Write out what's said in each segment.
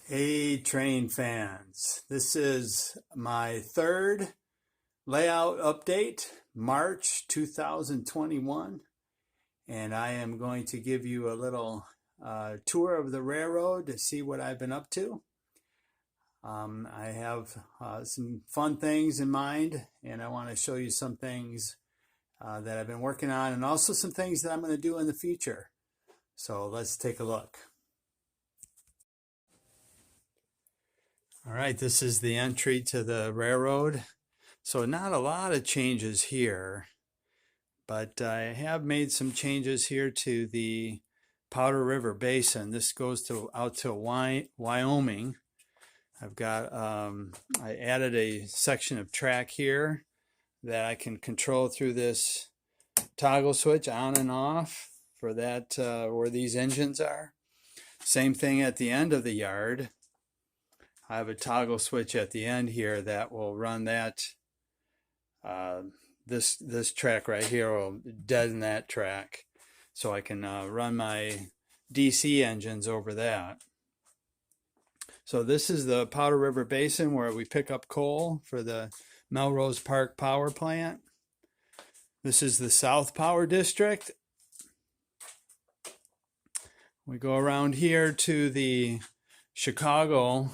Hey, train fans. This is my third layout update, March 2021, and I am going to give you a little tour of the railroad to see what I've been up to. I have some fun things in mind, and I want to show you some things that I've been working on, and also some things that I'm going to do in the future. So let's take a look. All right, this is the entry to the railroad. So not a lot of changes here, but I have made some changes here to the Powder River Basin. This goes out to Wyoming. I've got, I added a section of track here that I can control through this toggle switch on and off for that, where these engines are. Same thing at the end of the yard. I have a toggle switch at the end here that will run that. This track right here will deaden that track, so I can run my DC engines over that. So this is the Powder River Basin where we pick up coal for the Melrose Park Power Plant. This is the South Power District. We go around here to the Chicago.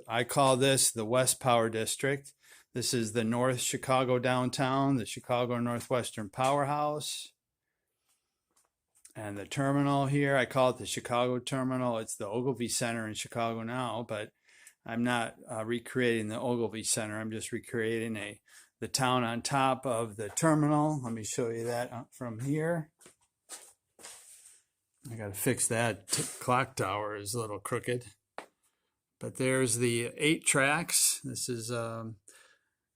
I call this the West Power District. This is the North Chicago downtown, the Chicago Northwestern Powerhouse. And the terminal here, I call it the Chicago Terminal. It's the Ogilvy Center in Chicago now, but I'm not recreating the Ogilvy Center. I'm just recreating the town on top of the terminal. Let me show you that from here. I got to fix that clock tower is a little crooked. But there's the 8 tracks. This is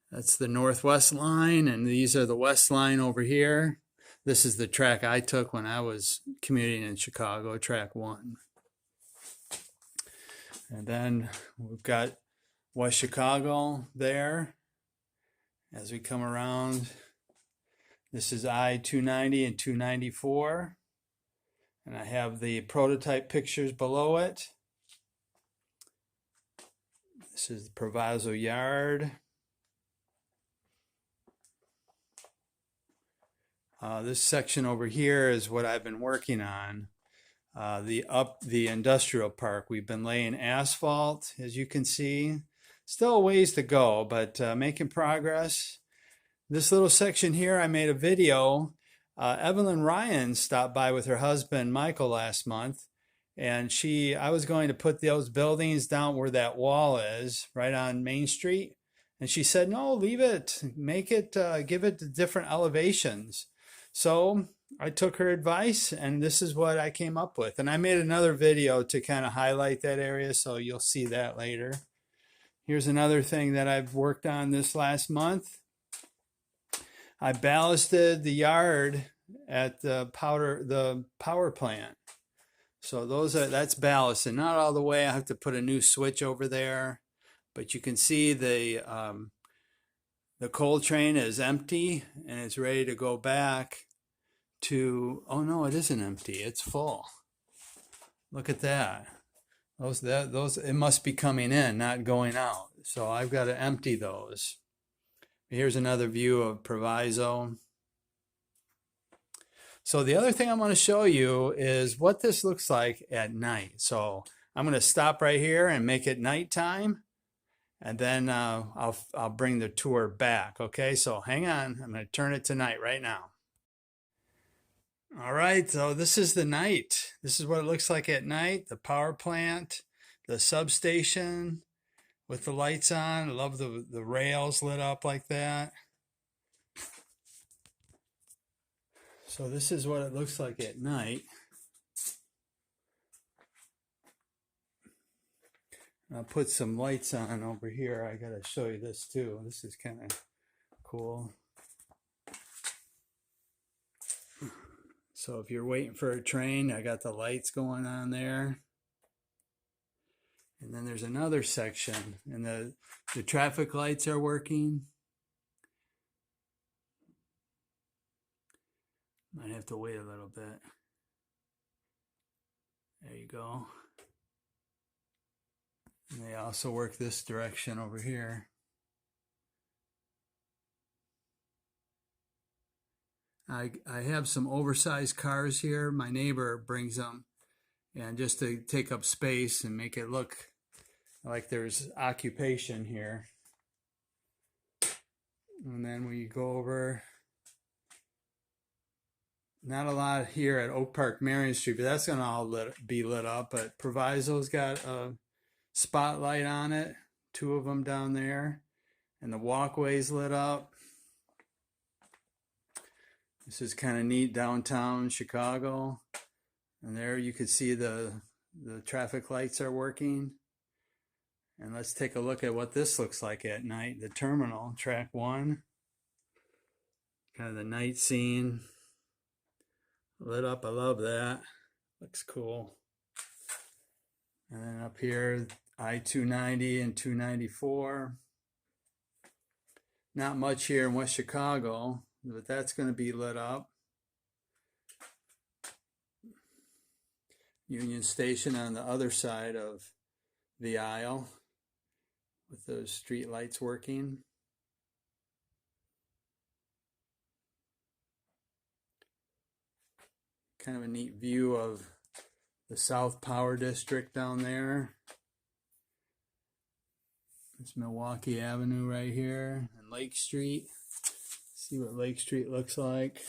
that's the northwest line, and these are the west line over here. This is the track I took when I was commuting in Chicago, track 1. And then we've got West Chicago there as we come around. This is I-290 and 294. And I have the prototype pictures below it. This is the Proviso Yard. This section over here is what I've been working on. The industrial park. We've been laying asphalt, as you can see. Still a ways to go, but making progress. This little section here, I made a video. Evelyn Ryan stopped by with her husband Michael last month, and I was going to put those buildings down where that wall is, right on Main Street. And she said, no, leave it, make it, give it different elevations. So I took her advice, and this is what I came up with. And I made another video to kind of highlight that area, so you'll see that later. Here's another thing that I've worked on this last month. I ballasted the yard at the power plant. So that's ballasted. Not all the way. I have to put a new switch over there. But you can see the coal train is empty, and it's ready to go back to, oh no, it isn't empty, it's full. Look at that. Those it must be coming in, not going out. So I've got to empty those. Here's another view of Proviso. So the other thing I'm going to show you is what this looks like at night. So I'm going to stop right here and make it nighttime. And then I'll bring the tour back. Okay, so hang on. I'm going to turn it to night right now. All right, so this is the night. This is what it looks like at night. The power plant, the substation with the lights on. I love the rails lit up like that. So this is what it looks like at night. I'll put some lights on over here. I gotta show you this too. This is kind of cool. So if you're waiting for a train, I got the lights going on there. And then there's another section, and the traffic lights are working. Might have to wait a little bit. There you go. also work this direction over here. I have some oversized cars here. My neighbor brings them, and just to take up space and make it look like there's occupation here. And then we go over, not a lot here at Oak Park, Marion Street, but that's going to all be lit up. But Proviso's got a spotlight on it, 2 of them down there, and the walkway's lit up. This is kind of neat, downtown Chicago. And there you can see the traffic lights are working. And let's take a look at what this looks like at night. The terminal, track 1. Kind of the night scene. Lit up, I love that. Looks cool. And then up here, I-290 and 294. Not much here in West Chicago, but that's going to be lit up. Union Station on the other side of the aisle with those street lights working. Kind of a neat view of the South Power District down there. It's Milwaukee Avenue right here and Lake Street. See what Lake Street looks like.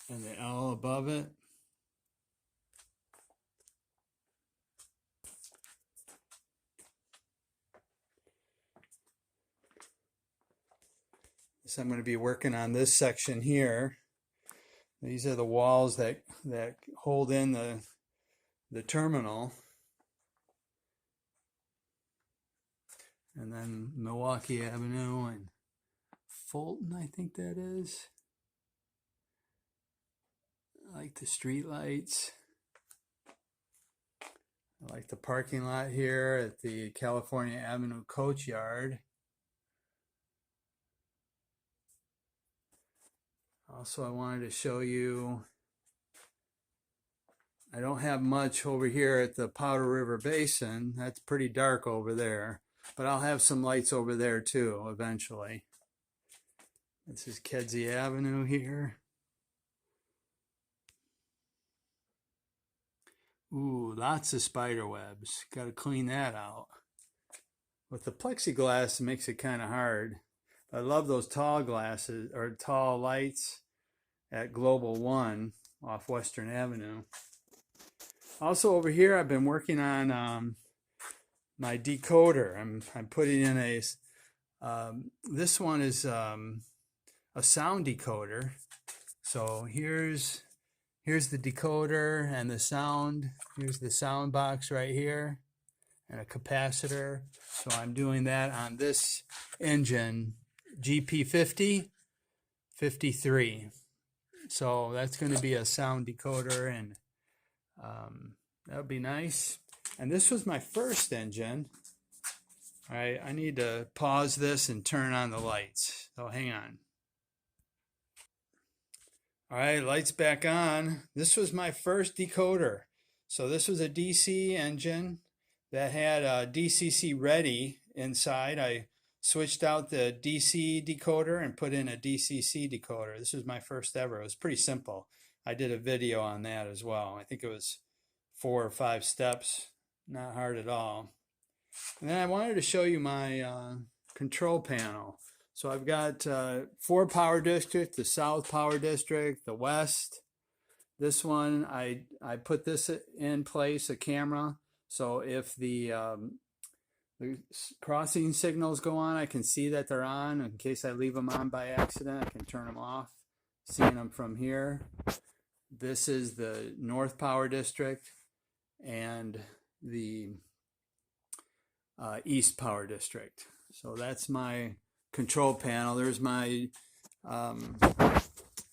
And the L above it. So I'm going to be working on this section here. These are the walls that hold in the terminal. And then Milwaukee Avenue and Fulton, I think that is. I like the street lights. I like the parking lot here at the California Avenue Coach Yard. Also, I wanted to show you, I don't have much over here at the Powder River Basin. That's pretty dark over there, but I'll have some lights over there too eventually. This is Kedzie Avenue here. Ooh, lots of spider webs. Got to clean that out. With the plexiglass, it makes it kind of hard. I love those tall glasses or tall lights at Global One off Western Avenue. Also over here, I've been working on my decoder. I'm putting in a this one is a sound decoder. So here's the decoder and the sound. Here's the sound box right here and a capacitor. So I'm doing that on this engine, GP50 53. So that's going to be a sound decoder, and that would be nice. And this was my first engine. All right, I need to pause this and turn on the lights. So hang on. All right, lights back on. This was my first decoder. So this was a DC engine that had a DCC ready inside. I switched out the DC decoder and put in a DCC decoder. This was my first ever. It was pretty simple. I did a video on that as well. I think it was 4 or 5 steps. Not hard at all. And then I wanted to show you my control panel. So I've got 4 power districts, the South Power District, the West. This one, I put this in place, a camera. So if the crossing signals go on, I can see that they're on. In case I leave them on by accident, I can turn them off, seeing them from here. This is the North Power District and the East Power District. So that's my control panel. There's my,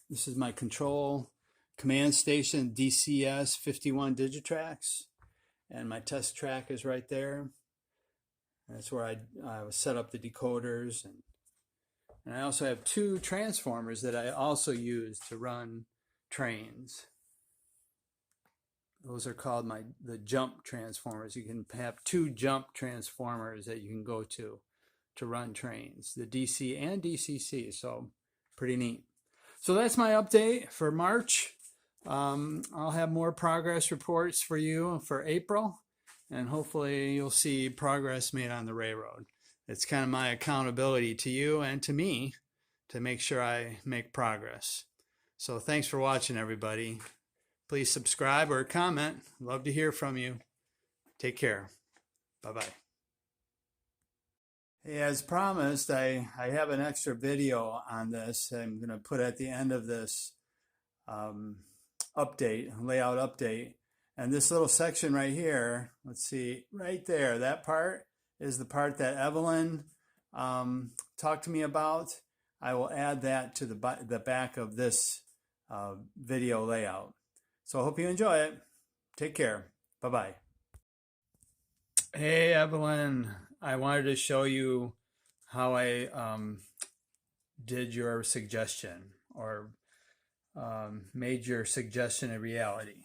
this is my control command station, DCS 51 Digitrax. And my test track is right there. That's where I set up the decoders. And I also have 2 transformers that I also use to run trains. those are called the jump transformers. You can have 2 jump transformers that you can go to run trains, the DC and DCC. So pretty neat. So that's my update for March. I'll have more progress reports for you for April, and hopefully you'll see progress made on the railroad. It's kind of my accountability to you and to me to make sure I make progress. So thanks for watching, everybody. Please subscribe or comment. Love to hear from you. Take care. Bye-bye. Hey, as promised, I have an extra video on this I'm going to put at the end of this layout update. And this little section right here, let's see, right there, that part is the part that Evelyn talked to me about. I will add that to the back of this video layout. So I hope you enjoy it. Take care. Bye-bye. Hey, Evelyn. I wanted to show you how I did your suggestion, or made your suggestion a reality.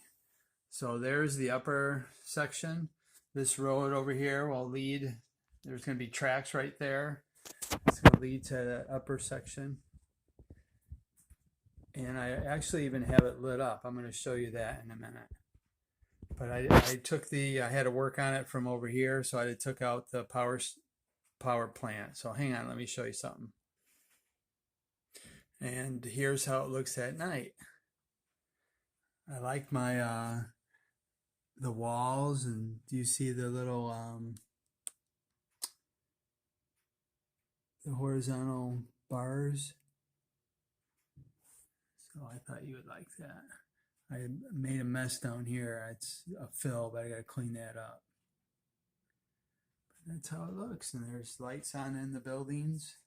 So there's the upper section. This road over here will lead, there's going to be tracks right there. It's going to lead to the upper section. And I actually even have it lit up. I'm going to show you that in a minute. But I had to work on it from over here, so I took out the power plant. So hang on, let me show you something. And here's how it looks at night. I like my the walls, and do you see the little the horizontal bars? So I thought you would like that. I made a mess down here. It's a fill, but I got to clean that up. But that's how it looks. And there's lights on in the buildings.